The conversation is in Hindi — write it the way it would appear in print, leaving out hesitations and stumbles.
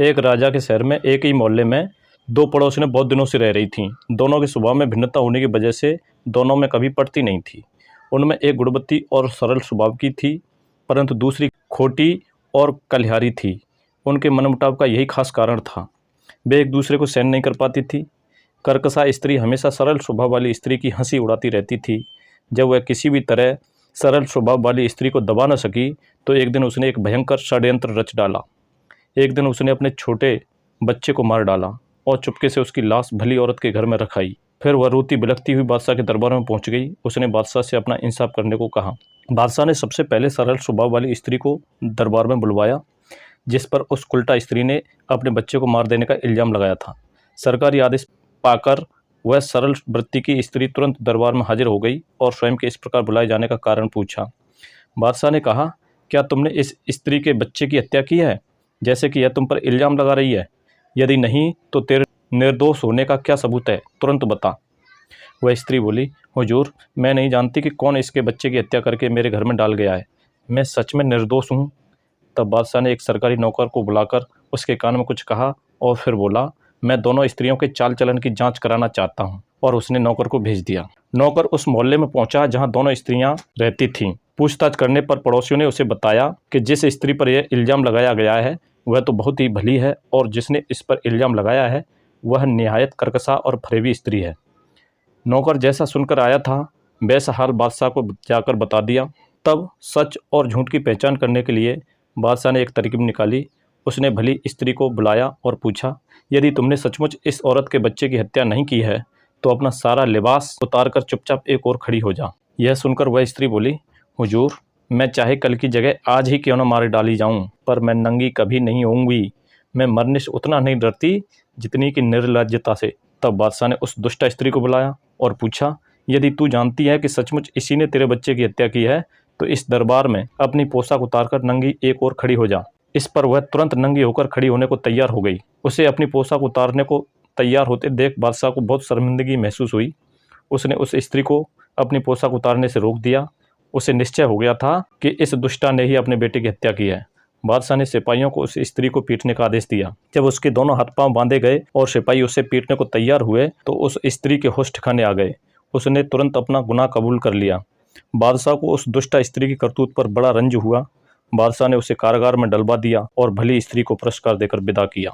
एक राजा के शहर में एक ही मोहल्ले में दो पड़ोसिनें बहुत दिनों से रह रही थीं। दोनों के स्वभाव में भिन्नता होने की वजह से दोनों में कभी पटती नहीं थी। उनमें एक गुणवती और सरल स्वभाव की थी, परंतु दूसरी खोटी और कलिहारी थी। उनके मनमुटाव का यही खास कारण था। वे एक दूसरे को सहन नहीं कर पाती थी। कर्कशा स्त्री हमेशा सरल स्वभाव वाली स्त्री की हंसी उड़ाती रहती थी। जब वह किसी भी तरह सरल स्वभाव वाली स्त्री को दबा न सकी तो एक दिन उसने एक भयंकर षड्यंत्र रच डाला। एक दिन उसने अपने छोटे बच्चे को मार डाला और चुपके से उसकी लाश भली औरत के घर में रखाई। फिर वह रोती बिलखती हुई बादशाह के दरबार में पहुंच गई। उसने बादशाह से अपना इंसाफ करने को कहा। बादशाह ने सबसे पहले सरल स्वभाव वाली स्त्री को दरबार में बुलवाया, जिस पर उस उल्टा स्त्री ने अपने बच्चे को मार देने का इल्जाम लगाया था। सरकारी आदेश पाकर वह सरल वृत्ति की स्त्री तुरंत दरबार में हाजिर हो गई और स्वयं के इस प्रकार बुलाए जाने का कारण पूछा। बादशाह ने कहा, क्या तुमने इस स्त्री के बच्चे की हत्या की है, जैसे कि यह तुम पर इल्जाम लगा रही है? यदि नहीं तो तेरे निर्दोष होने का क्या सबूत है? तुरंत बता। वह स्त्री बोली, हुजूर, मैं नहीं जानती कि कौन इसके बच्चे की हत्या करके मेरे घर में डाल गया है। मैं सच में निर्दोष हूँ। तब बादशाह ने एक सरकारी नौकर को बुलाकर उसके कान में कुछ कहा और फिर बोला, मैं दोनों स्त्रियों के चाल चलन की जांच कराना चाहता हूं। और उसने नौकर को भेज दिया। नौकर उस मोहल्ले में पहुंचा जहां दोनों स्त्रियां रहती थीं। पूछताछ करने पर पड़ोसियों ने उसे बताया कि जिस स्त्री पर यह इल्जाम लगाया गया है वह तो बहुत ही भली है और जिसने इस पर इल्जाम लगाया है वह निहायत कर्कशा और फरेबी स्त्री है। नौकर जैसा सुनकर आया था वैसा हाल बादशाह को जाकर बता दिया। तब सच और झूठ की पहचान करने के लिए बादशाह ने एक तरकीब निकाली। उसने भली स्त्री को बुलाया और पूछा, यदि तुमने सचमुच इस औरत के बच्चे की हत्या नहीं की है तो अपना सारा लिबास उतारकर चुपचाप एक और खड़ी हो जा। यह सुनकर वह स्त्री बोली, हुजूर, मैं चाहे कल की जगह आज ही क्यों न मार डाली जाऊं, पर मैं नंगी कभी नहीं होऊंगी। मैं मरने से उतना नहीं डरती जितनी कि निर्लज्जता से। तब बादशाह ने उस दुष्ट स्त्री को बुलाया और पूछा, यदि तू जानती है कि सचमुच इसी ने तेरे बच्चे की हत्या की है तो इस दरबार में अपनी पोशाक उतारकर नंगी एक और खड़ी हो जा। इस पर वह तुरंत नंगी होकर खड़ी होने को तैयार हो गई। उसे अपनी पोशाक उतारने को तैयार होते देख बादशाह को बहुत शर्मिंदगी महसूस हुई। उसने उस स्त्री को अपनी पोशाक उतारने से रोक दिया। उसे निश्चय हो गया था कि इस दुष्टा ने ही अपने बेटे की हत्या की है। बादशाह ने सिपाहियों को उस स्त्री को पीटने का आदेश दिया। जब उसके दोनों हाथ पांव बांधे गए और सिपाही उसे पीटने को तैयार हुए तो उस स्त्री के होश ठिकाने आ गए। उसने तुरंत अपना गुनाह कबूल कर लिया। बादशाह को उस दुष्टा स्त्री की करतूत पर बड़ा रंज हुआ। बादशाह ने उसे कारागार में डलवा दिया और भली स्त्री को पुरस्कार देकर विदा किया।